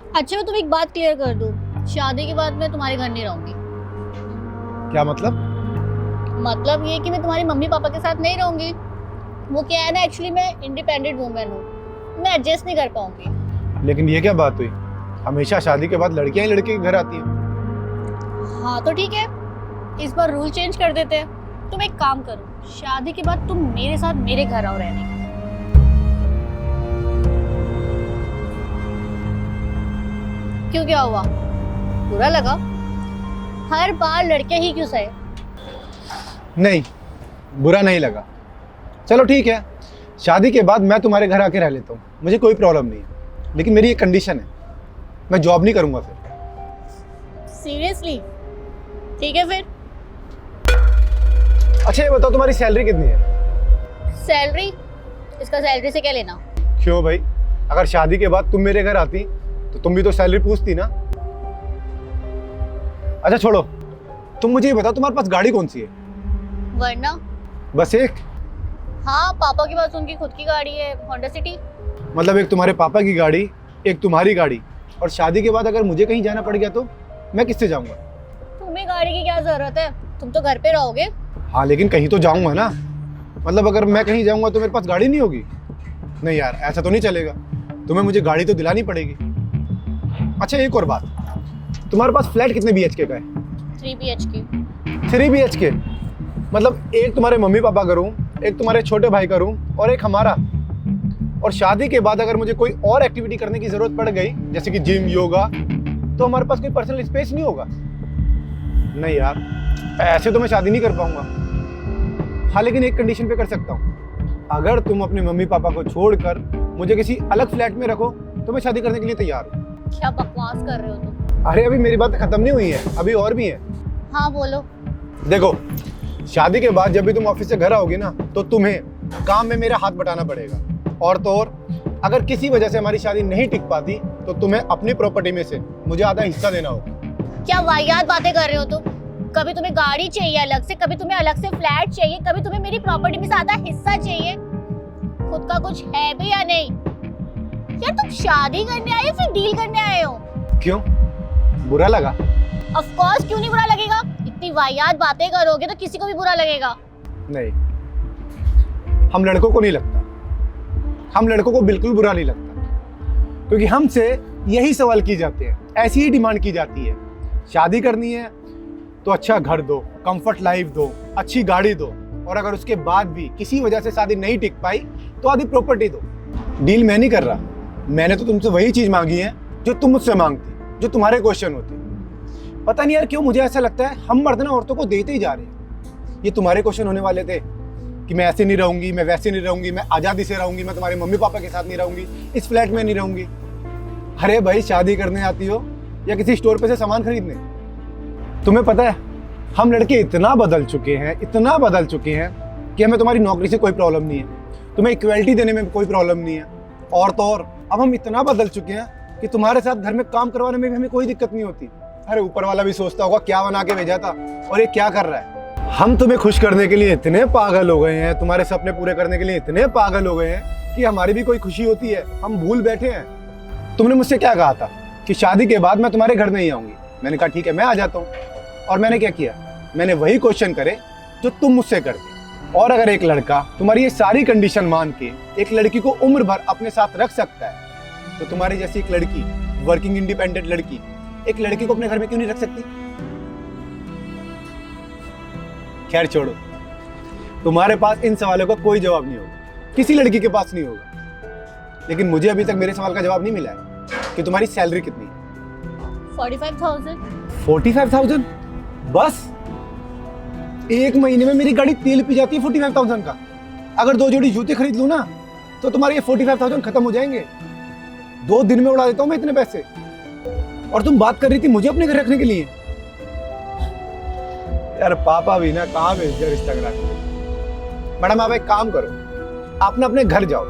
अच्छा मैं तुम्हें एक बात क्लियर कर दूं, शादी के बाद मैं तुम्हारे घर नहीं रहूंगी। क्या मतलब? मतलब ये कि मैं तुम्हारी मम्मी पापा के साथ नहीं रहूंगी। वो क्या है ना, एक्चुअली मैं इंडिपेंडेंट वूमेन हूँ, मैं एडजस्ट नहीं कर पाऊंगी। लेकिन ये क्या बात हुई? हमेशा शादी के बाद लड़कियां ही लड़के के घर आती हैं। हाँ तो ठीक है, इस बार रूल चेंज कर देते हैं। तुम एक काम करो, शादी के बाद तुम मेरे साथ मेरे घर आओ रहने। क्यों, क्या हुआ? बुरा लगा? हर बार लड़के ही क्यों सहे? नहीं, बुरा नहीं लगा। चलो ठीक है, शादी के बाद मैं तुम्हारे घर आके रह लेता हूँ, मुझे कोई प्रॉब्लम नहीं है। लेकिन मेरी एक कंडीशन है, मैं जॉब नहीं करूँगा फिर। सीरियसली? ठीक है फिर। अच्छा ये बताओ, तुम्हारी सैलरी कितनी है? सैलरी? इसका सैलरी से क्या लेना? क्यों भाई, अगर शादी के बाद तुम मेरे घर आती तो तुम भी तो सैलरी पूछती ना। अच्छा छोड़ो, तुम मुझे ये बताओ तुम्हारे पास गाड़ी कौन सी है? वरना? बस एक? हाँ, पापा के पास उनकी खुद की गाड़ी है, होंडा सिटी। मतलब एक तुम्हारे पापा की गाड़ी, एक तुम्हारी गाड़ी, और शादी के बाद अगर मुझे कहीं जाना पड़ गया तो मैं किससे जाऊंगा? तुम्हें गाड़ी की क्या जरूरत है, तुम तो घर पे रहोगे। हाँ लेकिन कहीं तो जाऊंगा ना। मतलब अगर मैं कहीं जाऊंगा तो मेरे पास गाड़ी नहीं होगी? नहीं यार, ऐसा तो नहीं चलेगा, तुम्हें मुझे गाड़ी तो दिलानी पड़ेगी। अच्छा एक और बात, तुम्हारे पास फ्लैट कितने BHK का है? 3 BHK। 3 BHK? मतलब एक तुम्हारे मम्मी पापा का रूम, एक तुम्हारे छोटे भाई का रूम और एक हमारा। और शादी के बाद अगर मुझे कोई और एक्टिविटी करने की जरूरत पड़ गई, जैसे कि जिम, योगा, तो हमारे पास कोई पर्सनल स्पेस नहीं होगा। नहीं यार, ऐसे तो मैं शादी नहीं कर पाऊंगा। हाँ लेकिन एक कंडीशन पे कर सकता हूँ, अगर तुम अपने मम्मी पापा को छोड़कर मुझे किसी अलग फ्लैट में रखो तो मैं शादी करने के लिए तैयार हूँ। क्या बकवास कर रहे हो तुम? अरे अभी मेरी बात खत्म नहीं हुई है, अभी और भी है। हाँ बोलो। देखो, शादी के बाद जब भी तुम ऑफिस से घर आओगी ना, तो तुम्हें काम में मेरा हाथ बटाना पड़ेगा। और तो और, अगर किसी वजह से हमारी शादी नहीं टिक पाती तो तुम्हें अपनी प्रॉपर्टी में से मुझे आधा हिस्सा देना होगा। क्या वाहियात बातें कर रहे हो तुम? कभी तुम्हें गाड़ी चाहिए अलग से, कभी तुम्हें अलग से फ्लैट चाहिए, कभी तुम्हें मेरी प्रॉपर्टी में से आधा हिस्सा चाहिए। खुद का कुछ है भी या नहीं? यार तुम शादी करने आए हो फिर डील करने आए हो? क्यों, बुरा लगा? ऑफ कोर्स, क्यों नहीं बुरा लगेगा? इतनी वाहियात बातें करोगे तो किसी को भी बुरा लगेगा। नहीं, हम लड़कों को नहीं लगता, हम लड़कों को बिल्कुल बुरा नहीं लगता, क्योंकि हमसे यही सवाल किए जाते हैं, ऐसी ही डिमांड की जाती है। शादी करनी है तो अच्छा घर दो, कंफर्ट लाइफ दो, अच्छी गाड़ी दो, और अगर उसके बाद भी किसी वजह से शादी नहीं टिक पाई तो आधी प्रॉपर्टी दो। डील मैं नहीं कर रहा, मैंने तो तुमसे वही चीज मांगी है जो तुम मुझसे मांगती, जो तुम्हारे क्वेश्चन होते। पता नहीं यार क्यों मुझे ऐसा लगता है हम मर्द ना औरतों को देते ही जा रहे हैं। ये तुम्हारे क्वेश्चन होने वाले थे कि मैं ऐसे नहीं रहूंगी, मैं वैसे नहीं रहूंगी, मैं आज़ादी से रहूंगी, मैं तुम्हारे मम्मी पापा के साथ नहीं रहूंगी, इस फ्लैट में नहीं रहूंगी। अरे भाई, शादी करने आती हो या किसी स्टोर पे से सामान खरीदने? तुम्हें पता है हम लड़के इतना बदल चुके हैं, इतना बदल चुके हैं कि हमें तुम्हारी नौकरी से कोई प्रॉब्लम नहीं है, तुम्हें इक्वलिटी देने में कोई प्रॉब्लम नहीं है। और तो और अब हम इतना बदल चुके हैं कि तुम्हारे साथ घर में काम करवाने में भी हमें कोई दिक्कत नहीं होती। अरे ऊपर वाला भी सोचता होगा क्या बना के भेजा था और ये क्या कर रहा है। हम तुम्हें खुश करने के लिए इतने पागल हो गए हैं, तुम्हारे सपने पूरे करने के लिए इतने पागल हो गए हैं कि हमारी भी कोई खुशी होती है हम भूल बैठे हैं। तुमने मुझसे क्या कहा था कि शादी के बाद मैं तुम्हारे घर नहीं आऊंगी? मैंने कहा ठीक है मैं आ जाता हूँ। और मैंने क्या किया? मैंने वही क्वेश्चन करे जो तुम मुझसे करते। और अगर एक लड़का तुम्हारी ये सारी कंडीशन मान के एक लड़की को उम्र भर अपने साथ रख सकता है, तो तुम्हारी जैसी एक लड़की, वर्किंग इंडिपेंडेंट लड़की, एक लड़की को अपने घर में क्यों नहीं रख सकती? खैर छोड़ो, तुम्हारे पास इन सवालों का कोई जवाब नहीं होगा, किसी लड़की के पास नहीं होगा। लेकिन मुझे अभी तक मेरे सवाल का जवाब नहीं मिला है कि तुम्हारी सैलरी कितनी है? 45,000। 45,000? बस एक महीने में मेरी गाड़ी तेल पी जाती है 45,000 का। अगर 2 जोड़ी जूते खरीद लूं ना तो तुम्हारे ये 45,000 खत्म हो जाएंगे। 2 दिन में उड़ा देता हूं मैं इतने पैसे। और तुम बात कर रही थी मुझे अपने घर रखने के लिए। यार पापा भी ना कहाँ भेज दिया रिश्ता करा के। मैडम आप एक काम करो, आप ना अपने घर जाओ,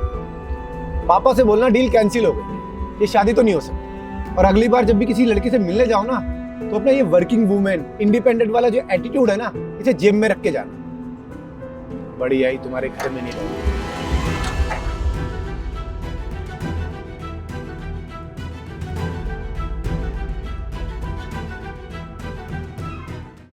पापा से बोलना डील कैंसिल हो गई, ये शादी तो नहीं हो सकती। और अगली बार जब भी किसी लड़की से मिलने जाओ ना, तो अपना ये वर्किंग वुमेन इंडिपेंडेंट वाला जो एटीट्यूड है ना, इसे जेब में रख के जाना। बड़ी आई तुम्हारे घर में नहीं रहूंगी।